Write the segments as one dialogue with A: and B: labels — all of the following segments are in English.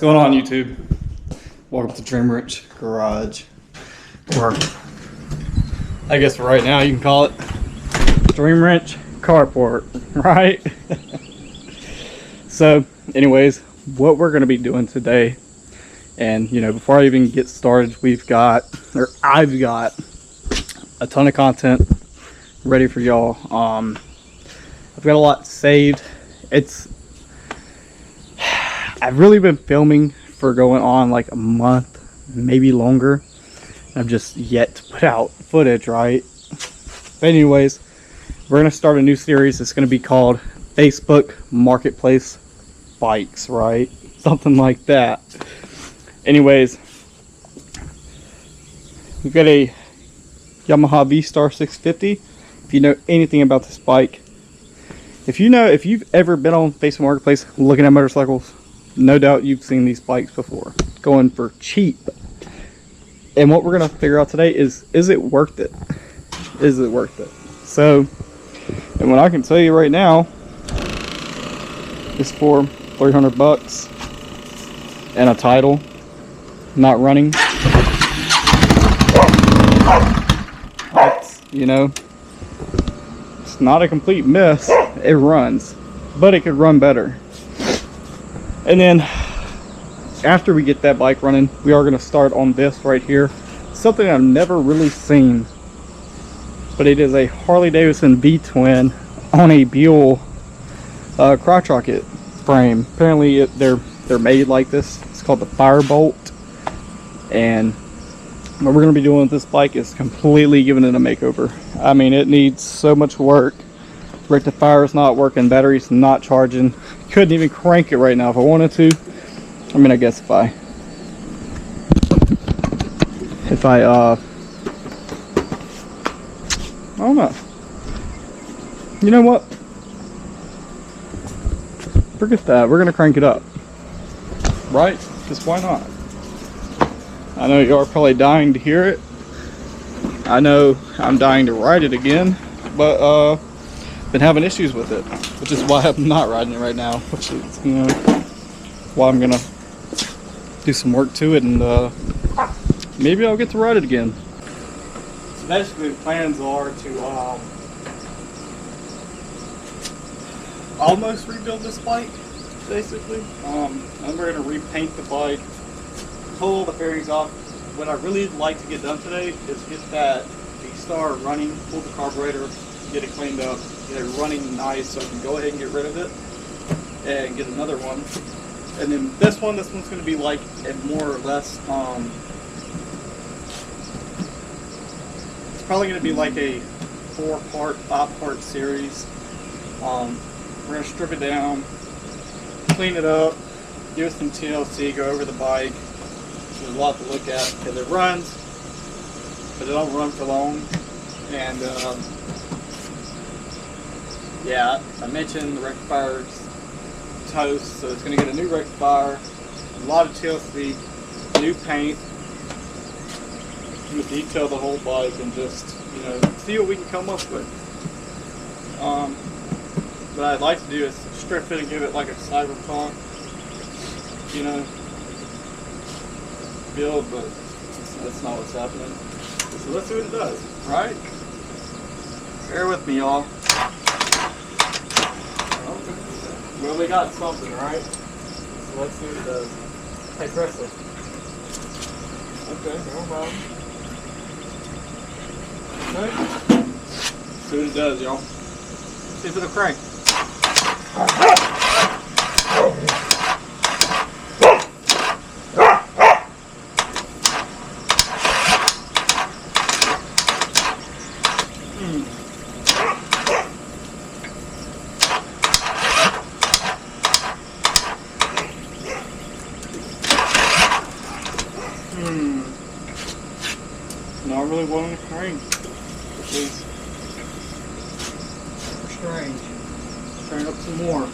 A: going on, YouTube? Welcome to Dream Rich Garage, or I guess for right now you can call it Dream Rich Carport, right? So anyways, what we're going to be doing today, and you know, before I even get started, I've got a ton of content ready for y'all. I've got a lot saved. I've really been filming for going on like a month, maybe longer. I've just yet to put out footage, right? But anyways, we're gonna start a new series. It's gonna be called Facebook Marketplace Bikes, right? Something like that. Anyways, we've got a Yamaha V-Star 650. If you know anything about this bike, if you've ever been on Facebook Marketplace looking at motorcycles, no doubt you've seen these bikes before, going for cheap. And what we're gonna figure out today is it worth it? Is it worth it? So, and what I can tell you right now is for 300 bucks and a title, not running. That's, you know, it's not a complete mess. It runs, but it could run better. And then after we get that bike running, we are going to start on this right here. Something I've never really seen, but it is a Harley Davidson V-twin on a Buell crotch rocket frame. Apparently they're made like this. It's called the Firebolt. And what we're going to be doing with this bike is completely giving it a makeover. I mean, it needs so much work. Rectifier's not working, battery's not charging. Couldn't even crank it right now if I wanted to. I mean, I guess if I don't know. You know what? Forget that. We're gonna crank it up, right? Because why not? I know you are probably dying to hear it. I know I'm dying to ride it again, but been having issues with it, which is why I'm not riding it right now, which is, you know, why I'm gonna do some work to it, and maybe I'll get to ride it again. So basically the plans are to almost rebuild this bike, basically. And we're gonna repaint the bike, pull all the fairings off. What I really like to get done today is get that V-Star running, pull the carburetor, get it cleaned up, get it running nice, so I can go ahead and get rid of it and get another one. And then this one's going to be like a more or less, it's probably going to be like a 4-part, 5-part series. We're going to strip it down, clean it up, give it some TLC, go over the bike. There's a lot to look at because it runs, but it don't run for long. And yeah, I mentioned the rectifier's toast, so it's going to get a new rectifier, a lot of TLC, new paint. We'll detail the whole bike and just, you know, see what we can come up with. What I'd like to do is strip it and give it like a cyberpunk, you know, build, but that's not what's happening. So let's see what it does, right? Bear with me, y'all. Well, we got something, right? So let's see what it does. Hey, press it. Okay, no problem. Okay. See what it does, y'all. See if it'll crank. Not really wanting to crank, which is strange. Turn up some more.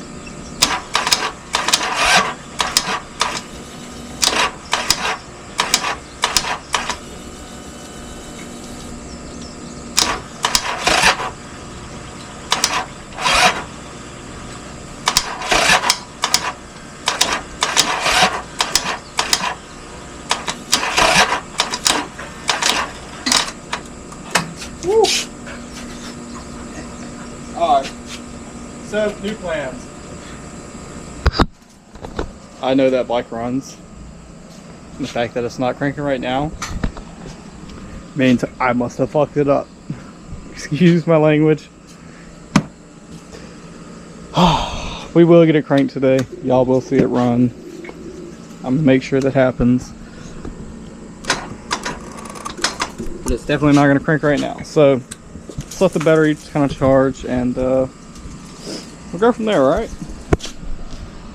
A: Woo! Alright. So, new plans. I know that bike runs. And the fact that it's not cranking right now means I must have fucked it up. Excuse my language. We will get it cranked today. Y'all will see it run. I'm gonna make sure that happens. But it's definitely not gonna crank right now. So let's let the battery kind of charge and we'll go from there, alright?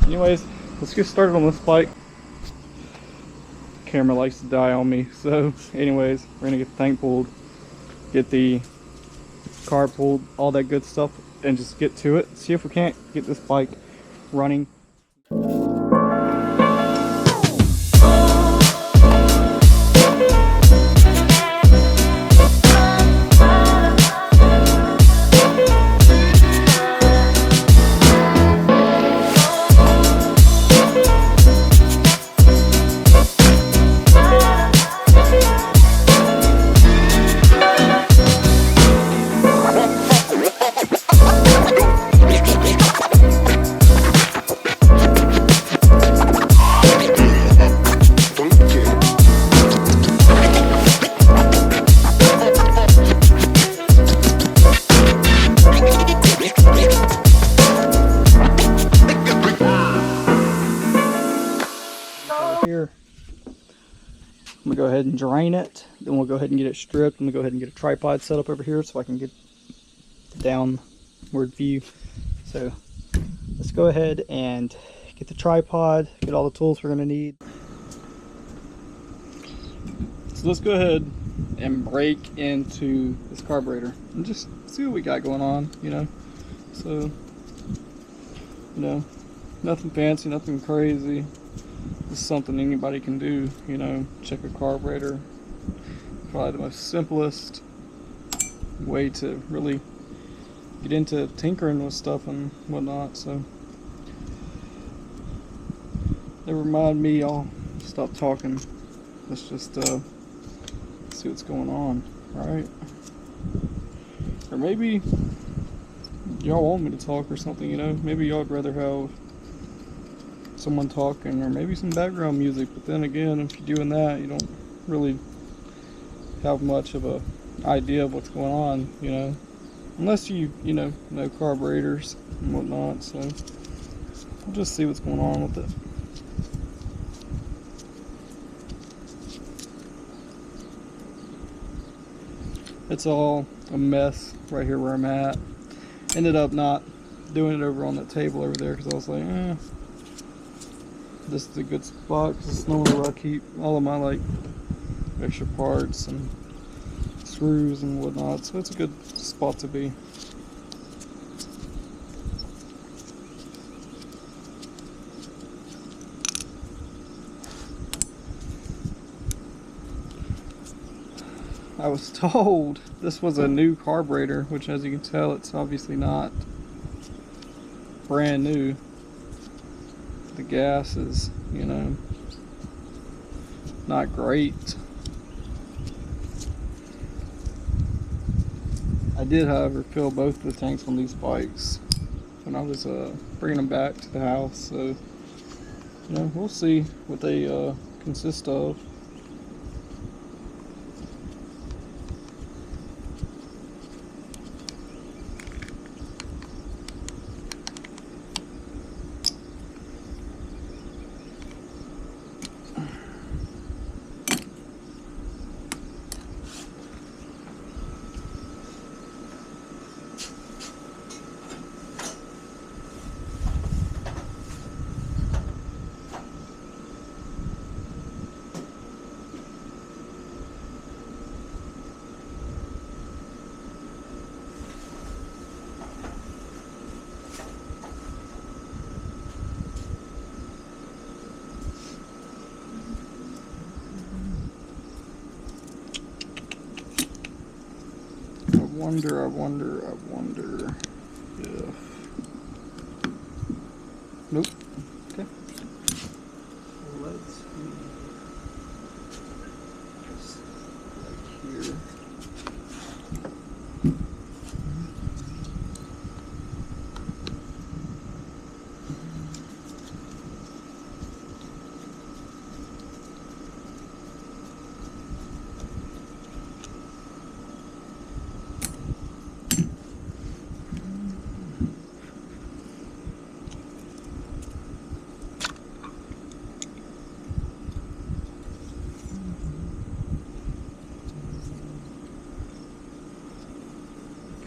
A: Anyways, let's get started on this bike. Camera likes to die on me. So anyways, we're gonna get the tank pulled, get the car pulled, all that good stuff, and just get to it. See if we can't get this bike running. Here, I'm gonna go ahead and drain it, then we'll go ahead and get it stripped. I'm gonna go ahead and get a tripod set up over here so I can get the downward view. So let's go ahead and get the tripod, get all the tools we're gonna need. So let's go ahead and break into this carburetor and just see what we got going on, you know. So, you know, nothing fancy, nothing crazy. This is something anybody can do, you know, check a carburetor. Probably the most simplest way to really get into tinkering with stuff and whatnot. So, never mind me, I'll stop talking. Let's just see what's going on, alright? Or maybe y'all want me to talk or something, you know? Maybe y'all would rather have someone talking or maybe some background music, but then again, if you're doing that, you don't really have much of a idea of what's going on, you know, unless you know carburetors and whatnot. So we'll just see what's going on with it. It's all a mess right here where I'm at. Ended up not doing it over on that table over there because I was like, this is a good spot because it's normally where I keep all of my like extra parts and screws and whatnot, so it's a good spot to be. I was told this was a new carburetor, which as you can tell, it's obviously not brand new. The gas is, you know, not great. I did, however, fill both the tanks on these bikes when I was bringing them back to the house. So, you know, we'll see what they consist of. I wonder if... Nope. Okay. Let's see. Just right here.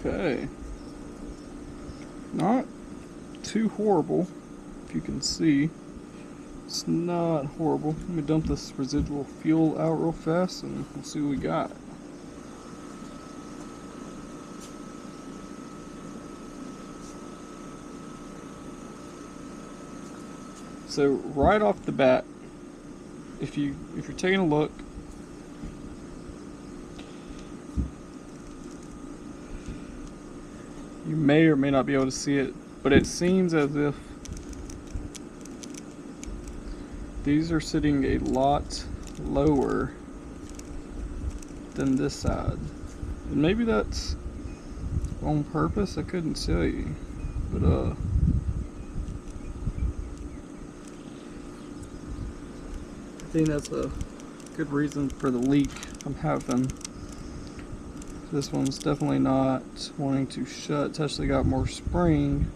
A: Okay. Not too horrible, if you can see. It's not horrible. Let me dump this residual fuel out real fast and we'll see what we got. So right off the bat, if you're taking a look, you may or may not be able to see it, but it seems as if these are sitting a lot lower than this side. And maybe that's on purpose, I couldn't tell you. But I think that's a good reason for the leak I'm having. This one's definitely not wanting to shut. It's actually got more spring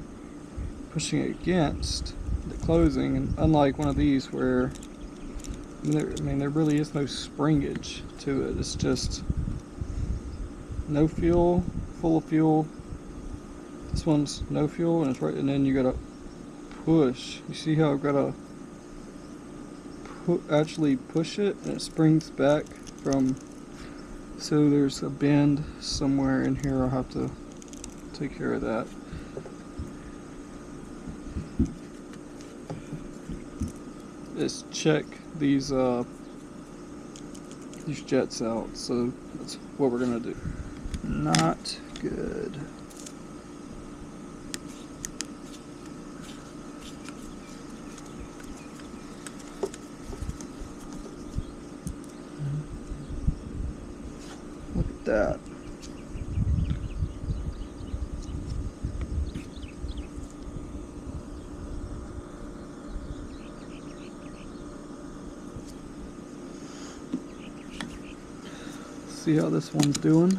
A: pushing against the closing, and unlike one of these where there really is no springage to it. It's just no fuel, full of fuel. This one's no fuel, and it's right, and then you gotta push. You see how I've gotta actually push it, and it springs back from. So there's a bend somewhere in here. I'll have to take care of that. Let's check these jets out. So that's what we're gonna do. Not good. Look at that. See how this one's doing.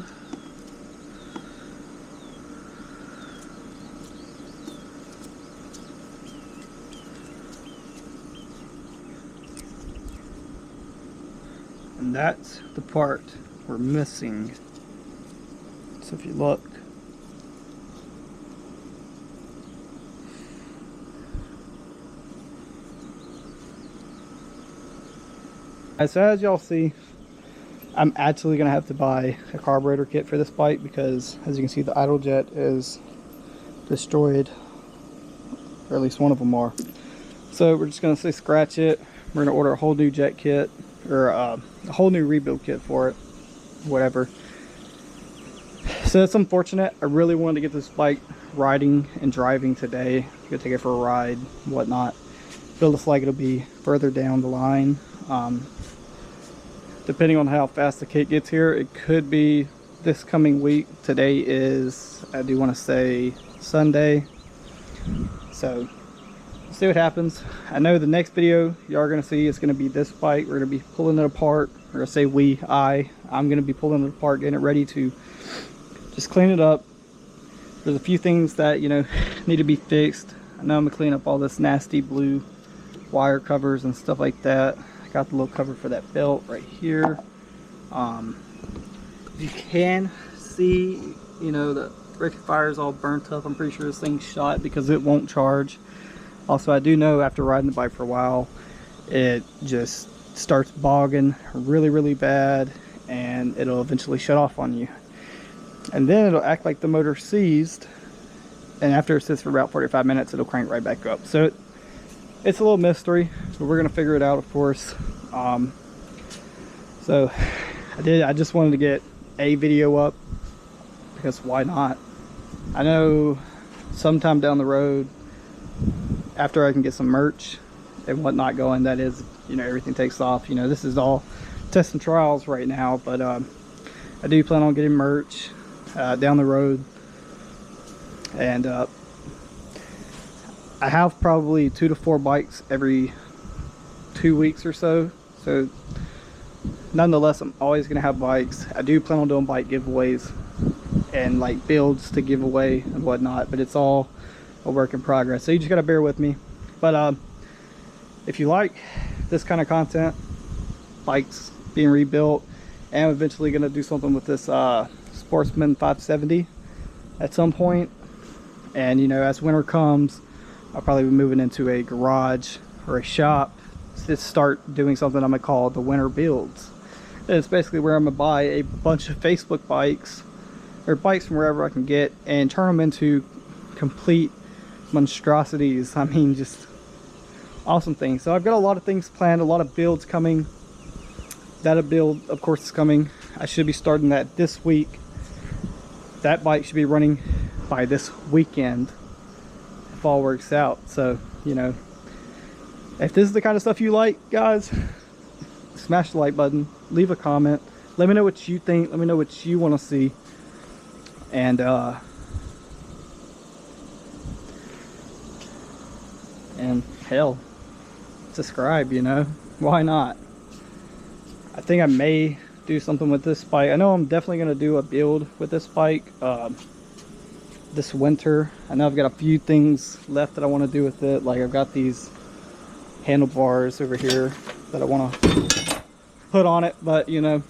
A: And that's the part we're missing. So if you look, so as y'all see, I'm actually gonna have to buy a carburetor kit for this bike because, as you can see, the idle jet is destroyed, or at least one of them are. So we're just gonna say scratch it. We're gonna order a whole new jet kit, or a whole new rebuild kit for it, whatever. So it's unfortunate. I really wanted to get this bike riding and driving today. Go take it for a ride, whatnot. Feels like it'll be further down the line. Depending on how fast the kit gets here, it could be this coming week. Today is, I do want to say, Sunday. So see what happens. I know the next video y'all are going to see is going to be this bike. We're going to be pulling it apart. We're going to say I'm going to be pulling it apart, getting it ready to just clean it up. There's a few things that, you know, need to be fixed. I know I'm going to clean up all this nasty blue wire covers and stuff like that. I got the little cover for that belt right here. You can see, you know, the rectifier is all burnt up. I'm pretty sure this thing's shot because it won't charge. Also, I do know after riding the bike for a while, it just starts bogging really, really bad, and it'll eventually shut off on you. And then it'll act like the motor seized, and after it sits for about 45 minutes, it'll crank right back up. So it's a little mystery, but we're gonna figure it out, of course. So I just wanted to get a video up because why not? I know sometime down the road, after I can get some merch and whatnot going, that is, you know, everything takes off. You know, this is all tests and trials right now, but I do plan on getting merch down the road. And I have probably 2 to 4 bikes every 2 weeks or so. So nonetheless, I'm always going to have bikes. I do plan on doing bike giveaways and like builds to give away and whatnot, but it's all a work in progress. So you just got to bear with me. But if you like this kind of content, bikes being rebuilt, and I'm eventually going to do something with this Sportsman 570. at some point. And you know, as winter comes, I'll probably be moving into a garage or a shop to start doing something I'm gonna call the winter builds. And it's basically where I'm gonna buy a bunch of Facebook bikes or bikes from wherever I can get and turn them into complete monstrosities. I mean, just awesome things. So I've got a lot of things planned, a lot of builds coming. That build, of course, is coming. I should be starting that this week. That bike should be running by this weekend if all works out. So, you know, if this is the kind of stuff you like, guys, smash the like button, leave a comment, let me know what you think, let me know what you want to see, and hell, subscribe, you know, why not? I think I may do something with this bike. I know I'm definitely going to do a build with this bike this winter. I know I've got a few things left that I want to do with it. Like I've got these handlebars over here that I want to put on it, but you know,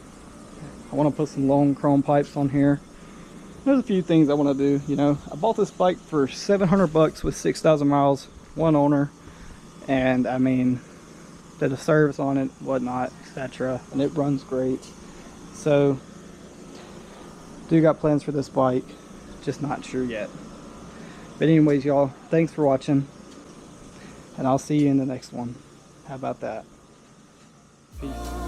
A: I want to put some long chrome pipes on here. There's a few things I want to do. You know, I bought this bike for 700 bucks with 6,000 miles, one owner, and I mean, did a service on it, whatnot, etc., and it runs great. So do got plans for this bike, just not sure yet. But anyways, y'all, thanks for watching, and I'll see you in the next one. How about that? Peace.